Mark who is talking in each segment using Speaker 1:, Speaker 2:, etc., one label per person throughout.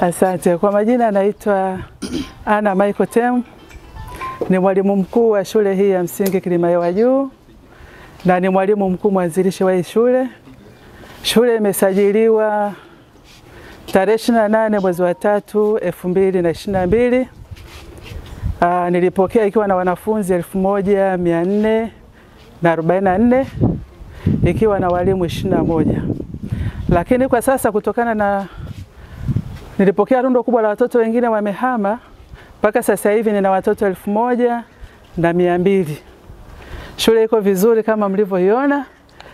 Speaker 1: Asante. Kwa majina naitwa Ana Michael Tem. Ni mwalimu mkuu wa shule hii ya msingi Kilimahewa Juu na ni mwalimu mkuu mwanzilishi wa hii shule. Shule imesajiliwa tarehe 28 mwezi wa 3 2022. Nilipokea ikiwa na wanafunzi 1444 ikiwa na walimu 21. Lakini kwa sasa kutokana na nilipokea rundo kubwa la watoto wengine wamehama, mpaka sasa hivi nina watoto 1200. Shule iko vizuri kama mlivyoiona,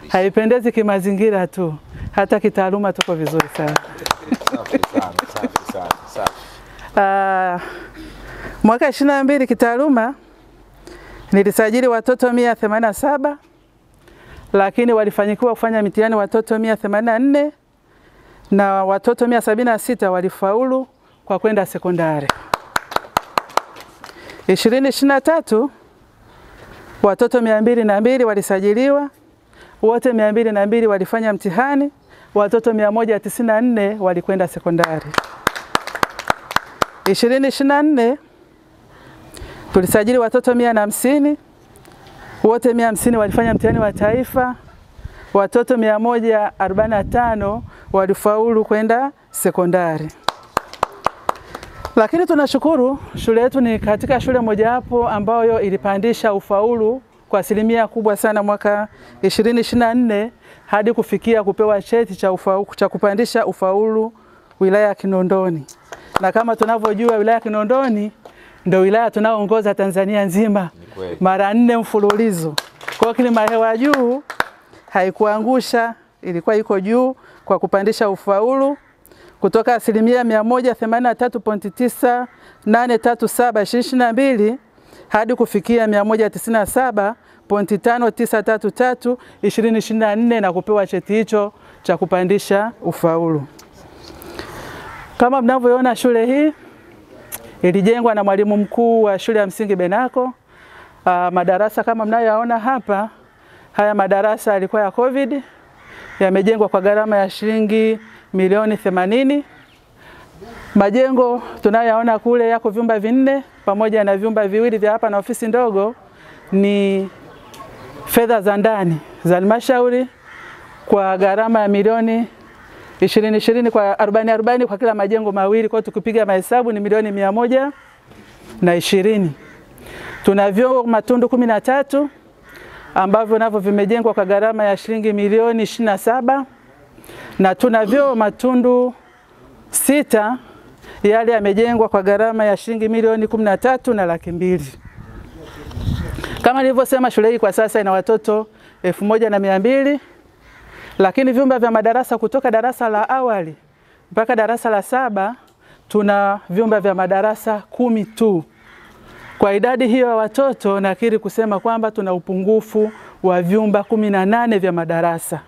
Speaker 1: haipendezi kimazingira tu, hata kitaaluma tuko vizuri sana. Mwaka 22 kitaaluma nilisajili watoto 187, lakini walifanikiwa kufanya mitihani watoto 184 na watoto 176 walifaulu kwa kwenda sekondari. 2023 watoto 202 walisajiliwa, wote 202 walifanya mtihani, watoto 194 walikwenda sekondari. 2024 tulisajili watoto 150, wote 150 walifanya mtihani wa taifa, watoto 145 walifaulu kwenda sekondari. Lakini tunashukuru shule yetu ni katika shule mojawapo ambayo ilipandisha ufaulu kwa asilimia kubwa sana mwaka 2024 hadi kufikia kupewa cheti cha kupandisha ufaulu wilaya ya Kinondoni. Na kama tunavyojua wilaya ya Kinondoni ndio wilaya tunaoongoza Tanzania nzima mara 4 mfululizo. Kwa Kilimahewa Juu haikuangusha, ilikuwa iko juu kwa kupandisha ufaulu kutoka asilimia 183.9837 2022 hadi kufikia 197.5933 2024 na kupewa cheti hicho cha kupandisha ufaulu. Kama mnavyoona shule hii ilijengwa na mwalimu mkuu wa shule ya msingi Benako. Madarasa kama mnayoyaona hapa, haya madarasa yalikuwa ya COVID, yamejengwa kwa gharama ya shilingi milioni 80. Majengo tunayoyaona kule yako vyumba 4 pamoja na vyumba 2 vya hapa na ofisi ndogo, ni fedha za ndani za halmashauri kwa gharama ya milioni 20 kwa 40 kwa kila majengo mawili. Kwa tukipiga mahesabu ni milioni 120. Tuna vyoo matundu 13 ambavyo navyo vimejengwa kwa gharama ya shilingi milioni 27, na tuna vyoo matundu 6 yale yamejengwa kwa gharama ya shilingi milioni 13,200,000. Kama nilivyosema, shule hii kwa sasa ina watoto 1200, lakini vyumba vya madarasa kutoka darasa la awali mpaka darasa la 7 tuna vyumba vya madarasa 10 tu. Kwa idadi hiyo ya watoto nakiri kusema kwamba tuna upungufu wa vyumba 18 vya madarasa.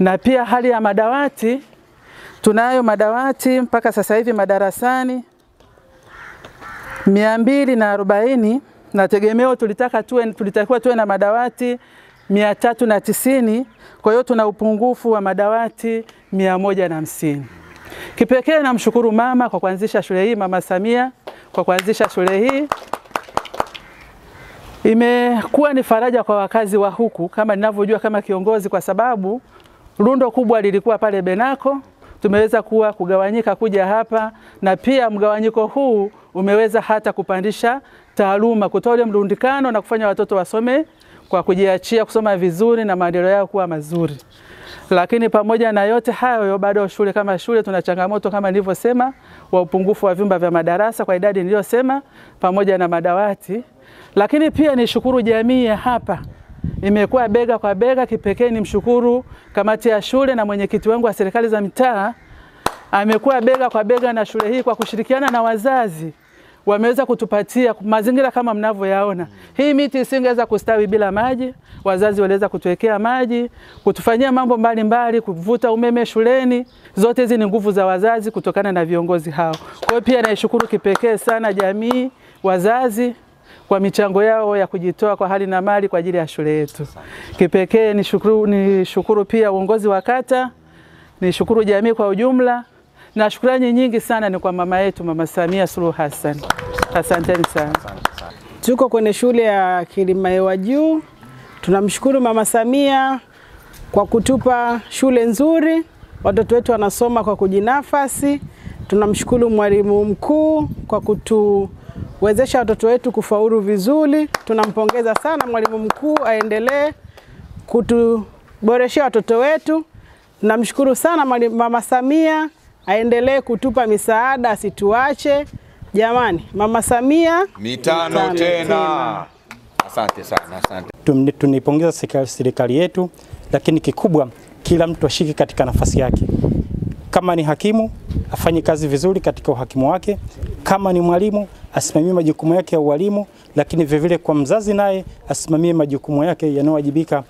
Speaker 1: Na pia hali ya madawati, tunayo madawati mpaka sasa hivi madarasani 240, na tegemeo tulitakiwa tuwe na madawati 390. Kwa hiyo tuna upungufu wa madawati 150. Kipekee namshukuru mama kwa kuanzisha shule hii, Mama Samia kwa kuanzisha shule hii. Imekuwa ni faraja kwa wakazi wa huku kama ninavyojua kama kiongozi, kwa sababu rundo kubwa lilikuwa pale Benako, tumeweza kugawanyika kuja hapa, na pia mgawanyiko huu umeweza hata kupandisha taaluma, kutoa ule mrundikano na kufanya watoto wasome kwa kujiachia, kusoma vizuri na maendeleo yao kuwa mazuri. Lakini pamoja na yote hayo, bado shule kama shule tuna changamoto kama nilivyosema wa upungufu wa vyumba vya madarasa kwa idadi niliyosema pamoja na madawati. Lakini pia nishukuru jamii ya hapa, imekuwa bega kwa bega. Kipekee ni mshukuru kamati ya shule na mwenyekiti wangu wa serikali za mitaa, amekuwa bega kwa bega na shule hii kwa kushirikiana na wazazi. Wameweza kutupatia mazingira kama mnavyoyaona. Hii miti isingeweza kustawi bila maji. Wazazi waliweza kutuwekea maji, kutufanyia mambo mbalimbali, kuvuta umeme shuleni. Zote hizi ni nguvu za wazazi kutokana na viongozi hao. Kwa hiyo pia naishukuru kipekee sana jamii, wazazi kwa michango yao ya kujitoa kwa hali na mali kwa ajili ya shule yetu. Kipekee nishukuru pia uongozi wa kata, nishukuru jamii kwa ujumla. na shukrani nyingi sana ni kwa mama yetu Mama Samia Suluhu Hassan. Asanteni sana.
Speaker 2: Tuko kwenye shule ya Kilimahewa Juu. Tunamshukuru Mama Samia kwa kutupa shule nzuri. Watoto wetu wanasoma kwa kujinafasi. Tunamshukuru mwalimu mkuu kwa kutuwezesha watoto wetu kufaulu vizuri. Tunampongeza sana mwalimu mkuu, aendelee kutuboreshea watoto wetu. Tunamshukuru sana Mama Samia, aendelee kutupa misaada, asituache. Jamani, Mama Samia
Speaker 3: mitano tena. Asante sana, asante.
Speaker 4: Tunaipongeza serikali yetu, lakini kikubwa kila mtu ashike katika nafasi yake. Kama ni hakimu, afanye kazi vizuri katika uhakimu wake. Kama ni mwalimu, asimamie majukumu yake ya ualimu, lakini vivile kwa mzazi naye asimamie majukumu yake yanayowajibika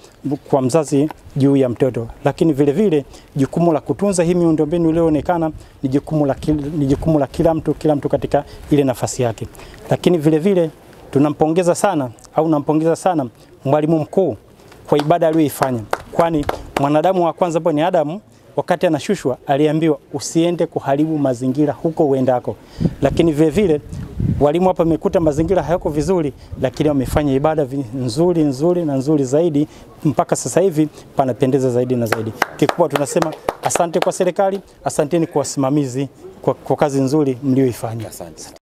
Speaker 4: kwa mzazi juu ya mtoto. Lakini vile vile jukumu la kutunza hii miundombinu iliyoonekana ni jukumu la kila mtu katika ile nafasi yake. Lakini vile vile nampongeza sana mwalimu mkuu kwa ibada aliyoifanya. Kwani mwanadamu wa kwanza ambaye ni Adamu, wakati anashushwa aliambiwa usiende kuharibu mazingira huko uendako. Lakini vile vile walimu hapa wamekuta mazingira hayako vizuri, lakini wamefanya ibada nzuri zaidi, mpaka sasa hivi panapendeza zaidi na zaidi. Kikubwa tunasema asante kwa serikali, asanteni kwa wasimamizi kwa kazi nzuri mlioifanya. Asante.